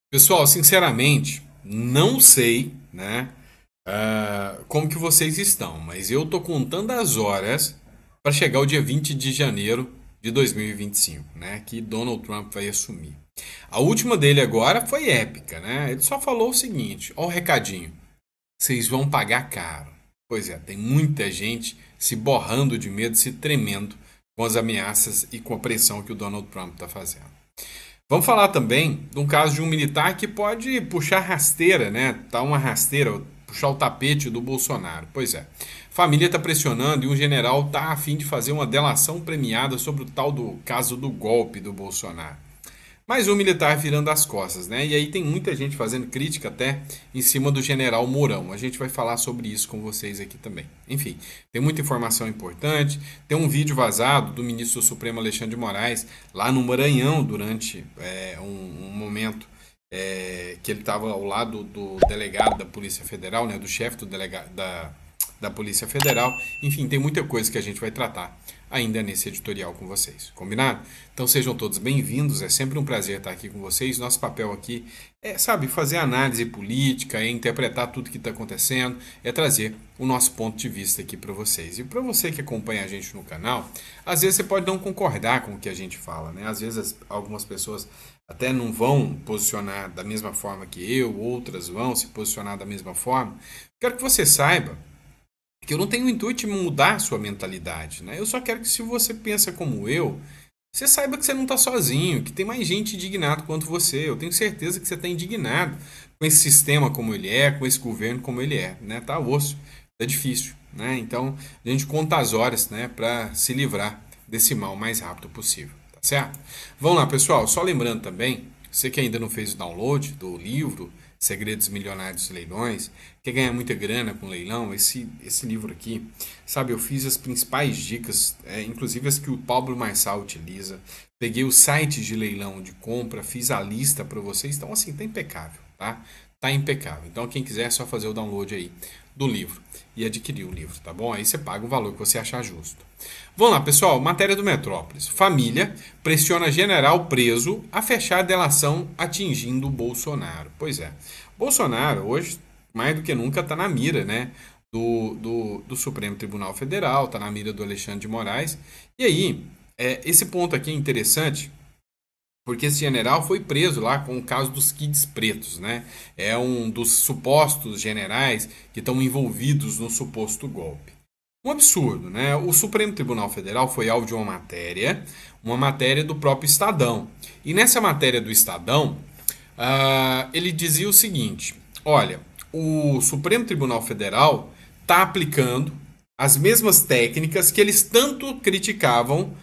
Pessoal, sinceramente, não sei, né, como que vocês estão, mas eu tô contando as horas para chegar o dia 20 de janeiro de 2025, né, que Donald Trump vai assumir. A última dele agora foi épica, né? Ele só falou o seguinte: ó, o recadinho, vocês vão pagar caro. Pois é, tem muita gente se borrando de medo, se tremendo com as ameaças e com a pressão que o Donald Trump está fazendo. Vamos falar também de um caso de um militar que pode puxar rasteira, né? Tá uma rasteira, puxar o tapete do Bolsonaro. Pois é. Família está pressionando e um general tá a fim de fazer uma delação premiada sobre o tal do caso do golpe do Bolsonaro. Mais um militar virando as costas, né? E aí tem muita gente fazendo crítica até em cima do general Mourão. A gente vai falar sobre isso com vocês aqui também. Enfim, tem muita informação importante. Tem um vídeo vazado do ministro do Supremo Alexandre de Moraes lá no Maranhão durante um momento que ele estava ao lado do delegado da Polícia Federal, né? Do chefe do delegado da Polícia Federal. Enfim, tem muita coisa que a gente vai tratar ainda nesse editorial com vocês. Combinado? Então sejam todos bem-vindos, é sempre um prazer estar aqui com vocês. Nosso papel aqui é, sabe, fazer análise política, é interpretar tudo que está acontecendo, é trazer o nosso ponto de vista aqui para vocês. E para você que acompanha a gente no canal, às vezes você pode não concordar com o que a gente fala, né? Às vezes algumas pessoas até não vão posicionar da mesma forma que eu, outras vão se posicionar da mesma forma. Quero que você saiba que eu não tenho o intuito de mudar a sua mentalidade, né? Eu só quero que se você pensa como eu, você saiba que você não está sozinho, que tem mais gente indignado quanto você. Eu tenho certeza que você está indignado com esse sistema como ele é, com esse governo como ele é, né? Tá osso, tá difícil, né? Então a gente conta as horas, né, para se livrar desse mal o mais rápido possível, tá certo? Vamos lá, pessoal. Só lembrando também, você que ainda não fez o download do livro Segredos Milionários dos Leilões, quer ganhar muita grana com leilão, esse livro aqui, sabe, eu fiz as principais dicas, inclusive as que o Pablo Marçal utiliza, peguei os sites de leilão de compra, fiz a lista para vocês, então assim, tá impecável, tá? Tá impecável. Então quem quiser é só fazer o download aí do livro e adquirir o livro, tá bom? Aí você paga o valor que você achar justo. Vamos lá, pessoal, matéria do Metrópolis. Família pressiona general preso a fechar a delação atingindo Bolsonaro. Pois é, Bolsonaro hoje, mais do que nunca, está na mira, né? Do Supremo Tribunal Federal, está na mira do Alexandre de Moraes. E aí, esse ponto aqui é interessante, porque esse general foi preso lá com o caso dos Kids Pretos, né? É um dos supostos generais que estão envolvidos no suposto golpe. Um absurdo, né? O Supremo Tribunal Federal foi alvo de uma matéria do próprio Estadão. E nessa matéria do Estadão, ele dizia o seguinte: olha, o Supremo Tribunal Federal está aplicando as mesmas técnicas que eles tanto criticavam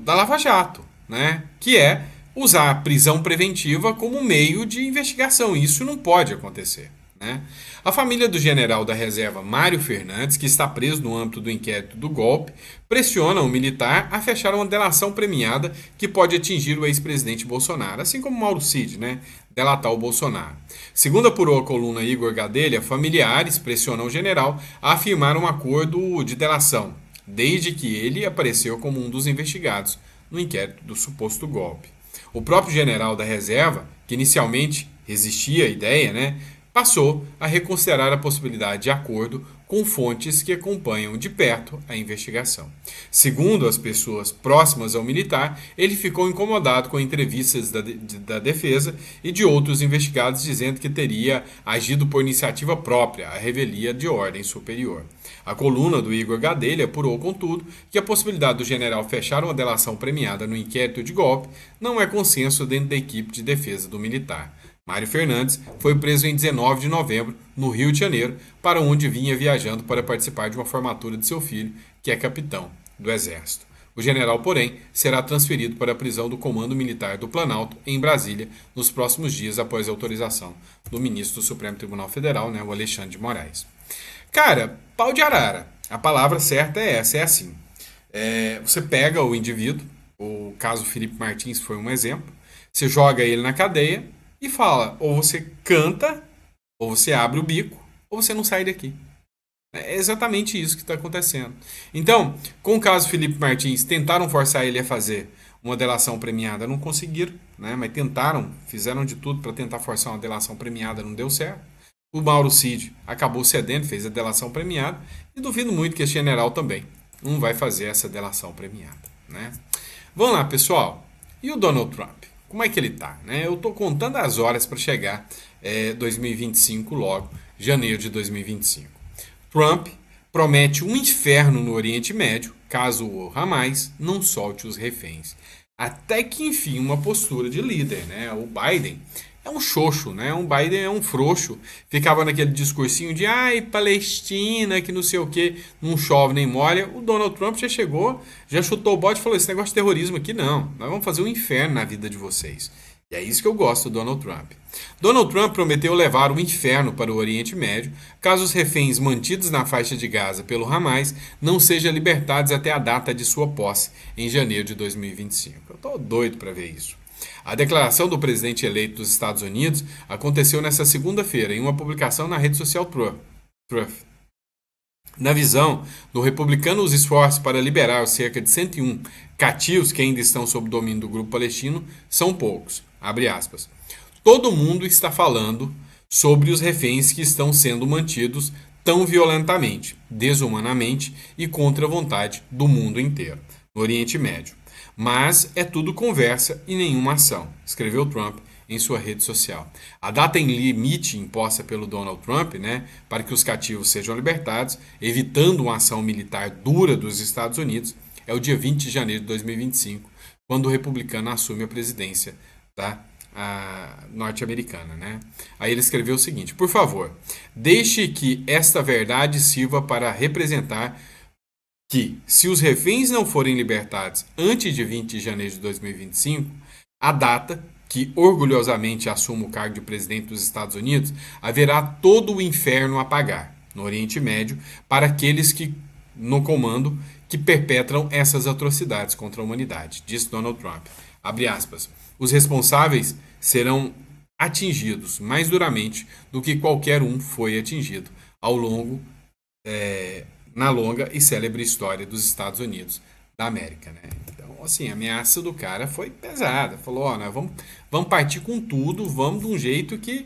da Lava Jato, né? Que é usar a prisão preventiva como meio de investigação. Isso não pode acontecer, né? A família do general da reserva Mário Fernandes, que está preso no âmbito do inquérito do golpe, pressiona o militar a fechar uma delação premiada que pode atingir o ex-presidente Bolsonaro, assim como Mauro Cid, né? Delatar o Bolsonaro. Segundo apurou a coluna Igor Gadelha, familiares pressionam o general a afirmar um acordo de delação, desde que ele apareceu como um dos investigados no inquérito do suposto golpe. O próprio general da reserva, que inicialmente resistia à ideia, né, passou a reconsiderar a possibilidade de acordo com fontes que acompanham de perto a investigação. Segundo as pessoas próximas ao militar, ele ficou incomodado com entrevistas da defesa e de outros investigados dizendo que teria agido por iniciativa própria, a revelia de ordem superior. A coluna do Igor Gadelha apurou, contudo, que a possibilidade do general fechar uma delação premiada no inquérito de golpe não é consenso dentro da equipe de defesa do militar. Mário Fernandes foi preso em 19 de novembro, no Rio de Janeiro, para onde vinha viajando para participar de uma formatura de seu filho, que é capitão do Exército. O general, porém, será transferido para a prisão do Comando Militar do Planalto, em Brasília, nos próximos dias após a autorização do ministro do Supremo Tribunal Federal, né, o Alexandre de Moraes. Cara, pau de arara. A palavra certa é essa, é assim. Você pega o indivíduo, o caso Felipe Martins foi um exemplo, você joga ele na cadeia e fala, ou você canta, ou você abre o bico, ou você não sai daqui. É exatamente isso que está acontecendo. Então, com o caso Felipe Martins, tentaram forçar ele a fazer uma delação premiada, não conseguiram, né? Mas tentaram, fizeram de tudo para tentar forçar uma delação premiada, não deu certo. O Mauro Cid acabou cedendo, fez a delação premiada, e duvido muito que esse general também não vai fazer essa delação premiada, né? Vamos lá, pessoal. E o Donald Trump? Como é que ele tá, né? Eu tô contando as horas para chegar 2025 logo, janeiro de 2025. Trump promete um inferno no Oriente Médio caso o Hamas não solte os reféns. Até que enfim uma postura de líder, né? O Biden é um xoxo, né? O Biden é um frouxo. Ficava naquele discursinho de ai, Palestina, que não sei o que, não chove nem molha. O Donald Trump já chegou, já chutou o bote e falou: esse negócio de terrorismo aqui não. Nós vamos fazer um inferno na vida de vocês. E é isso que eu gosto do Donald Trump. Donald Trump prometeu levar o inferno para o Oriente Médio caso os reféns mantidos na faixa de Gaza pelo Hamas não sejam libertados até a data de sua posse, em janeiro de 2025. Eu estou doido para ver isso. A declaração do presidente eleito dos Estados Unidos aconteceu nesta segunda-feira em uma publicação na rede social Truth. Na visão do republicano, os esforços para liberar os cerca de 101 cativos que ainda estão sob domínio do grupo palestino são poucos. Abre aspas. Todo mundo está falando sobre os reféns que estão sendo mantidos tão violentamente, desumanamente e contra a vontade do mundo inteiro, no Oriente Médio. Mas é tudo conversa e nenhuma ação, escreveu Trump em sua rede social. A data em limite imposta pelo Donald Trump, né, para que os cativos sejam libertados, evitando uma ação militar dura dos Estados Unidos, é o dia 20 de janeiro de 2025, quando o republicano assume a presidência da norte-americana, né? Aí ele escreveu o seguinte: por favor, deixe que esta verdade sirva para representar que, se os reféns não forem libertados antes de 20 de janeiro de 2025, a data que orgulhosamente assumo o cargo de presidente dos Estados Unidos, haverá todo o inferno a pagar no Oriente Médio para aqueles que no comando que perpetram essas atrocidades contra a humanidade, disse Donald Trump. Abre aspas. Os responsáveis serão atingidos mais duramente do que qualquer um foi atingido ao longo na longa e célebre história dos Estados Unidos da América, né? Então, assim, a ameaça do cara foi pesada. Falou, ó, nós vamos partir com tudo, vamos de um jeito que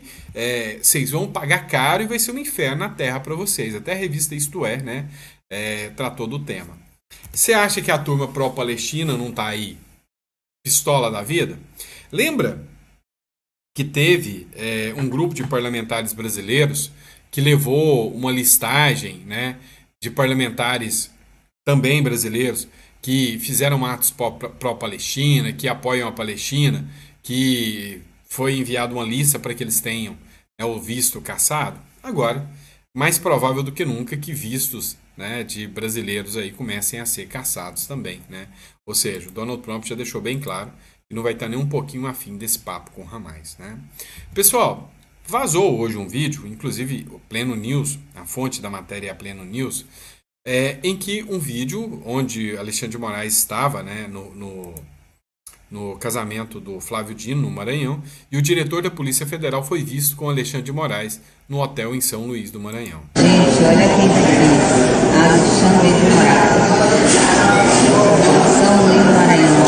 vocês vão pagar caro e vai ser um inferno na Terra para vocês. Até a revista Isto É, né, tratou do tema. Você acha que a turma pró-Palestina não tá aí pistola da vida? Lembra que teve um grupo de parlamentares brasileiros que levou uma listagem, né, de parlamentares também brasileiros que fizeram atos pró-Palestina, que apoiam a Palestina, que foi enviada uma lista para que eles tenham o visto cassado? Agora, mais provável do que nunca que vistos, né, de brasileiros aí comecem a ser caçados também, né? Ou seja, o Donald Trump já deixou bem claro que não vai estar nem um pouquinho afim desse papo com o Hamas, né? Pessoal, vazou hoje um vídeo, inclusive o Pleno News, a fonte da matéria é a Pleno News, em que um vídeo onde Alexandre de Moraes estava, né, no casamento do Flávio Dino, no Maranhão, e o diretor da Polícia Federal foi visto com Alexandre de Moraes no hotel em São Luís do Maranhão. Gente, olha quem tá aqui. Alexandre de Moraes. São Luís do Maranhão.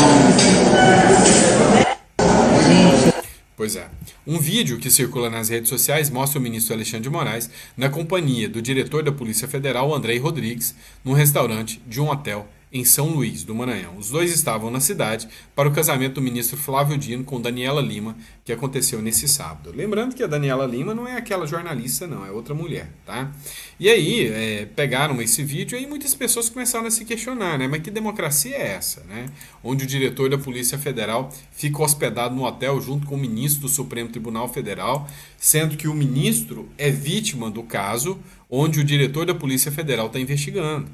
Gente. Pois é. Um vídeo que circula nas redes sociais mostra o ministro Alexandre de Moraes na companhia do diretor da Polícia Federal, Andrei Rodrigues, num restaurante de um hotel em São Luís do Maranhão. Os dois estavam na cidade para o casamento do ministro Flávio Dino com Daniela Lima, que aconteceu nesse sábado. Lembrando que a Daniela Lima não é aquela jornalista, não, é outra mulher, tá? E aí, pegaram esse vídeo e muitas pessoas começaram a se questionar, né? Mas que democracia é essa, né? Onde o diretor da Polícia Federal fica hospedado no hotel junto com o ministro do Supremo Tribunal Federal, sendo que o ministro é vítima do caso onde o diretor da Polícia Federal está investigando.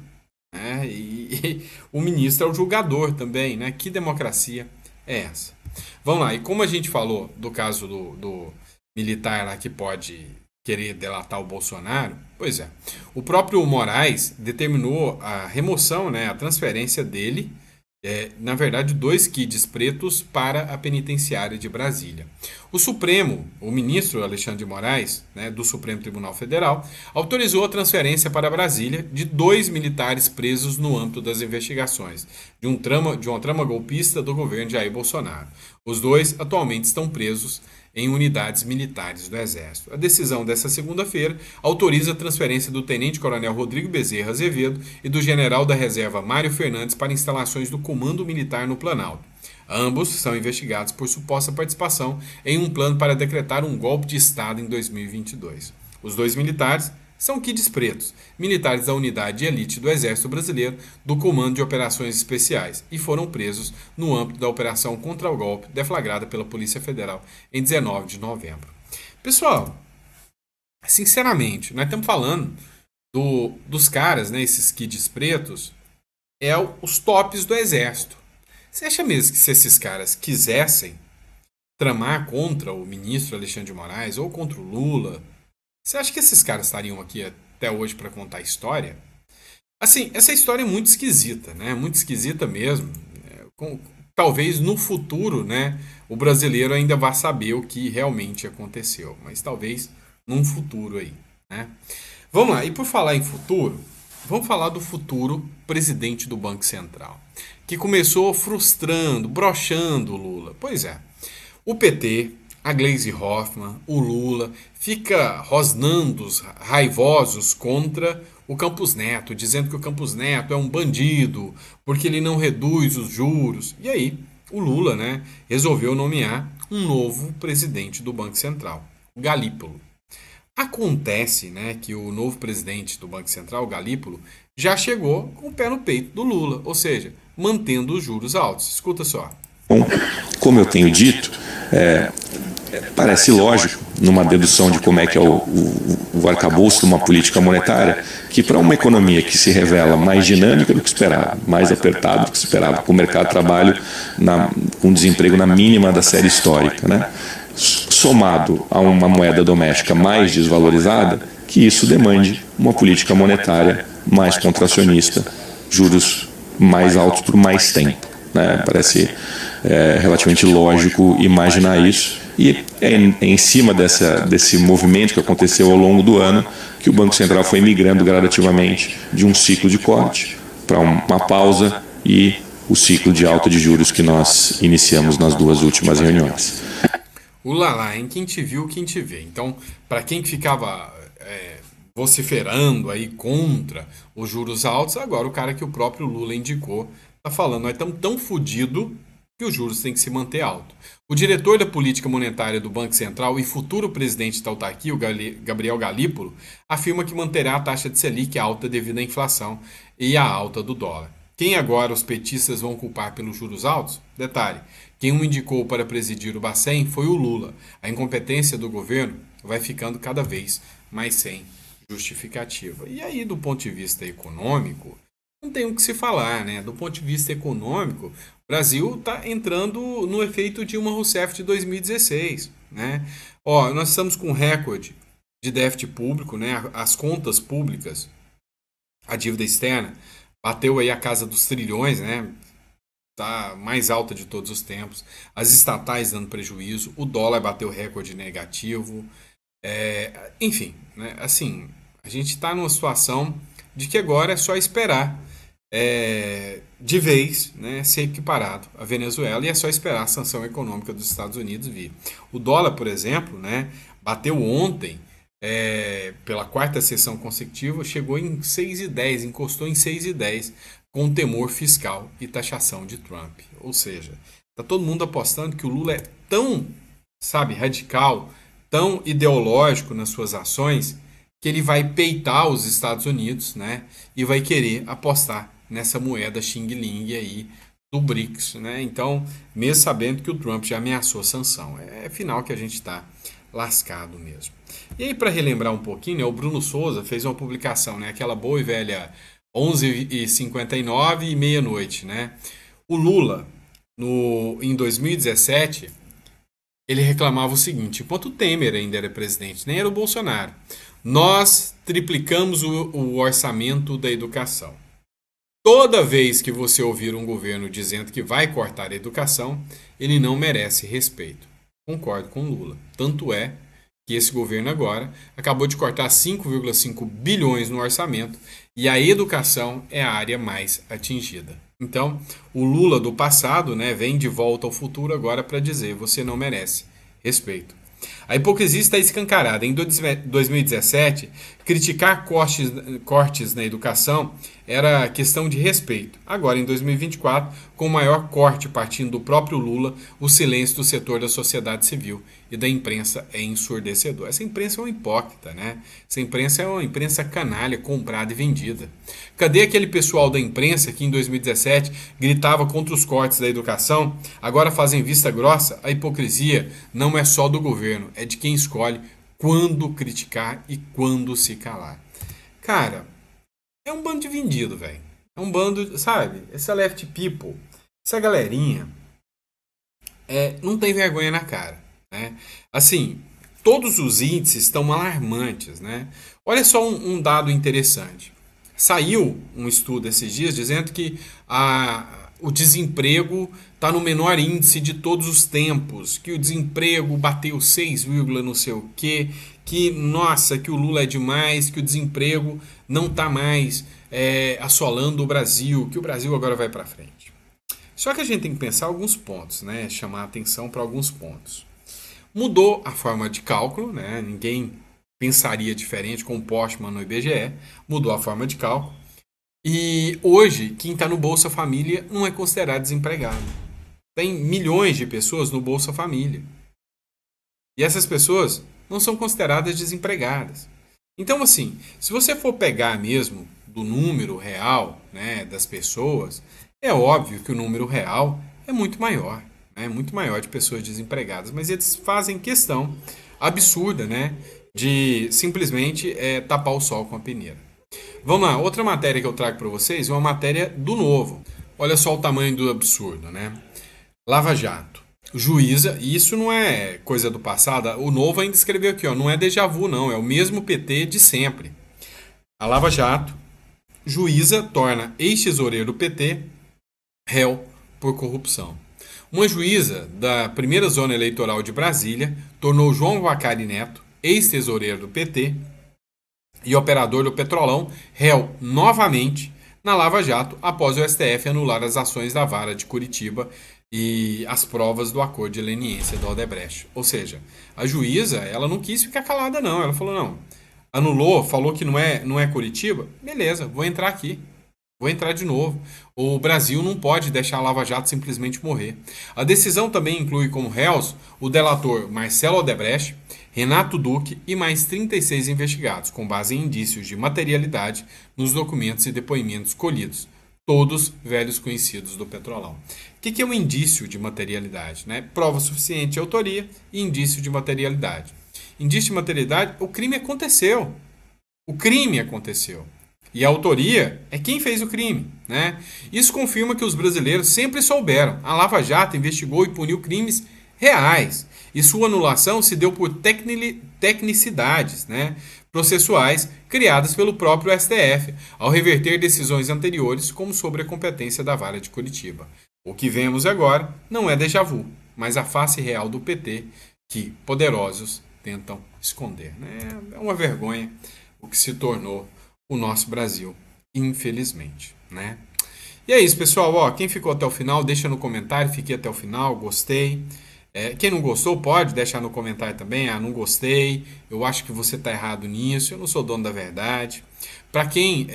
E o ministro é o julgador também, né? Que democracia é essa? Vamos lá, e como a gente falou do caso do militar lá que pode querer delatar o Bolsonaro, pois é, o próprio Moraes determinou a remoção, né, a transferência dele Na verdade, 2 kids pretos para a penitenciária de Brasília. O Supremo, o ministro Alexandre de Moraes, né, do Supremo Tribunal Federal, autorizou a transferência para Brasília de 2 militares presos no âmbito das investigações de uma trama golpista do governo Jair Bolsonaro. Os dois atualmente estão presos em unidades militares do Exército. A decisão dessa segunda-feira autoriza a transferência do tenente-coronel Rodrigo Bezerra Azevedo e do general da reserva Mário Fernandes para instalações do Comando Militar no Planalto. Ambos são investigados por suposta participação em um plano para decretar um golpe de Estado em 2022. Os 2 militares são kids pretos, militares da unidade de elite do Exército Brasileiro do Comando de Operações Especiais e foram presos no âmbito da Operação Contra o Golpe, deflagrada pela Polícia Federal em 19 de novembro. Pessoal, sinceramente, nós estamos falando dos caras, né, esses kids pretos, os tops do Exército. Você acha mesmo que se esses caras quisessem tramar contra o ministro Alexandre de Moraes ou contra o Lula, você acha que esses caras estariam aqui até hoje para contar a história? Assim, essa história é muito esquisita, né? Muito esquisita mesmo. Talvez no futuro, né, o brasileiro ainda vá saber o que realmente aconteceu, mas talvez num futuro aí, né? Vamos lá, e por falar em futuro, vamos falar do futuro presidente do Banco Central, que começou frustrando, broxando o Lula. Pois é, o PT, a Gleisi Hoffmann, o Lula, fica rosnando raivosos contra o Campos Neto, dizendo que o Campos Neto é um bandido, porque ele não reduz os juros. E aí, o Lula, né, resolveu nomear um novo presidente do Banco Central, o Galípolo. Acontece, né, que o novo presidente do Banco Central, o Galípolo, já chegou com o pé no peito do Lula, ou seja, mantendo os juros altos. Escuta só. Bom, como eu tenho dito, parece lógico, numa dedução de como é que é o arcabouço de uma política monetária, que para uma economia que se revela mais dinâmica do que esperava, mais apertada do que se esperava, com o mercado de trabalho com desemprego na mínima da série histórica, né? Somado a uma moeda doméstica mais desvalorizada, que isso demande uma política monetária mais contracionista, juros mais altos por mais tempo, né? Parece relativamente lógico imaginar isso, e é em cima desse movimento que aconteceu ao longo do ano que o Banco Central foi migrando gradativamente de um ciclo de corte para uma pausa e o ciclo de alta de juros que nós iniciamos nas 2 últimas reuniões. Ulala, em quem te viu, quem te vê. Então, para quem que ficava vociferando aí contra os juros altos, agora o cara que o próprio Lula indicou está falando, nós estamos tão fodidos que os juros têm que se manter alto. O diretor da política monetária do Banco Central e futuro presidente da autarquia, o Gabriel Galípolo, afirma que manterá a taxa de Selic alta devido à inflação e à alta do dólar. Quem agora os petistas vão culpar pelos juros altos? Detalhe, quem o indicou para presidir o Bacen foi o Lula. A incompetência do governo vai ficando cada vez mais sem justificativa. E aí, do ponto de vista econômico, não tem o que se falar, né? Do ponto de vista econômico, o Brasil está entrando no efeito Dilma Rousseff de 2016, né? Ó, nós estamos com um recorde de déficit público, né? As contas públicas, a dívida externa, bateu aí a casa dos trilhões, né? Tá mais alta de todos os tempos. As estatais dando prejuízo, o dólar bateu recorde negativo. Enfim, né? Assim, a gente está numa situação de que agora é só esperar de vez, né, ser equiparado à Venezuela, e é só esperar a sanção econômica dos Estados Unidos vir. O dólar, por exemplo, né, bateu ontem pela 4ª sessão consecutiva, chegou em 6,10, encostou em 6,10 com temor fiscal e taxação de Trump. Ou seja, está todo mundo apostando que o Lula é tão, sabe, radical, tão ideológico nas suas ações, que ele vai peitar os Estados Unidos, né, e vai querer apostar nessa moeda Xing Ling aí do BRICS, né? Então, mesmo sabendo que o Trump já ameaçou sanção, é final que a gente está lascado mesmo. E aí, para relembrar um pouquinho, né, o Bruno Souza fez uma publicação, né, aquela boa e velha 11h59 e meia-noite, né? O Lula, em 2017, ele reclamava o seguinte, enquanto o Temer ainda era presidente, nem era o Bolsonaro: nós triplicamos o orçamento da educação. Toda vez que você ouvir um governo dizendo que vai cortar a educação, ele não merece respeito. Concordo com Lula. Tanto é que esse governo agora acabou de cortar 5,5 bilhões no orçamento e a educação é a área mais atingida. Então, o Lula do passado, né, vem de volta ao futuro agora para dizer: você não merece respeito. A hipocrisia está escancarada. Em 2017, criticar cortes na educação era questão de respeito. Agora, em 2024, com o maior corte partindo do próprio Lula, o silêncio do setor da sociedade civil e da imprensa é ensurdecedor. Essa imprensa é uma hipócrita, né? Essa imprensa é uma imprensa canalha, comprada e vendida. Cadê aquele pessoal da imprensa que em 2017 gritava contra os cortes da educação? Agora fazem vista grossa? A hipocrisia não é só do governo, é de quem escolhe quando criticar e quando se calar. Cara, é um bando de vendido, velho. É um bando, sabe? Essa left people, essa galerinha, não tem vergonha na cara, né? Assim, todos os índices estão alarmantes, né? Olha só um dado interessante. Saiu um estudo esses dias dizendo que o desemprego está no menor índice de todos os tempos, que o desemprego bateu 6, não sei o quê, que, nossa, que o Lula é demais, que o desemprego não está mais assolando o Brasil, que o Brasil agora vai para frente. Só que a gente tem que pensar alguns pontos, né? Chamar a atenção para alguns pontos. Mudou a forma de cálculo, né? Ninguém pensaria diferente com o Postman no IBGE, mudou a forma de cálculo. E hoje, quem está no Bolsa Família não é considerado desempregado. Tem milhões de pessoas no Bolsa Família. E essas pessoas não são consideradas desempregadas. Então, assim, se você for pegar mesmo do número real, né, das pessoas, é óbvio que o número real é muito maior. Né, muito maior de pessoas desempregadas. Mas eles fazem questão absurda, né, de simplesmente tapar o sol com a peneira. Vamos lá, outra matéria que eu trago para vocês é uma matéria do Novo. Olha só o tamanho do absurdo, né? Lava Jato. Juíza, e isso não é coisa do passado, o Novo ainda escreveu aqui, ó, não é déjà vu não, é o mesmo PT de sempre. A Lava Jato, juíza torna ex-tesoureiro do PT réu por corrupção. Uma juíza da primeira zona eleitoral de Brasília tornou João Vacari Neto, ex-tesoureiro do PT, e operador do Petrolão, réu novamente na Lava Jato após o STF anular as ações da Vara de Curitiba e as provas do acordo de leniência do Odebrecht. Ou seja, a juíza ela não quis ficar calada não, ela falou não, anulou, falou que não é Curitiba, beleza, vou entrar aqui. Vou entrar de novo. O Brasil não pode deixar a Lava Jato simplesmente morrer. A decisão também inclui como réus o delator Marcelo Odebrecht, Renato Duque e mais 36 investigados, com base em indícios de materialidade nos documentos e depoimentos colhidos, todos velhos conhecidos do Petrolão. O que é um indício de materialidade? Né? Prova suficiente de autoria e indício de materialidade. Indício de materialidade, o crime aconteceu. O crime aconteceu. E a autoria é quem fez o crime, né? Isso confirma que os brasileiros sempre souberam. A Lava Jato investigou e puniu crimes reais. E sua anulação se deu por tecnicidades, né, processuais criadas pelo próprio STF, ao reverter decisões anteriores, como sobre a competência da Vara de Curitiba. O que vemos agora não é déjà vu, mas a face real do PT que poderosos tentam esconder. Né? É uma vergonha o que se tornou o nosso Brasil, infelizmente, né? E é isso, pessoal. Ó, quem ficou até o final, deixa no comentário. Fiquei até o final, gostei. Quem não gostou, pode deixar no comentário também. Ah, não gostei, eu acho que você está errado nisso, eu não sou dono da verdade. Para quem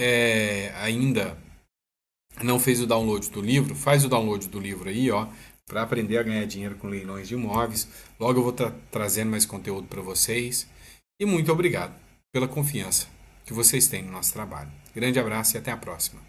ainda não fez o download do livro, faz o download do livro aí, ó, para aprender a ganhar dinheiro com leilões de imóveis. Logo eu vou estar trazendo mais conteúdo para vocês. E muito obrigado pela confiança que vocês têm no nosso trabalho. Grande abraço e até a próxima.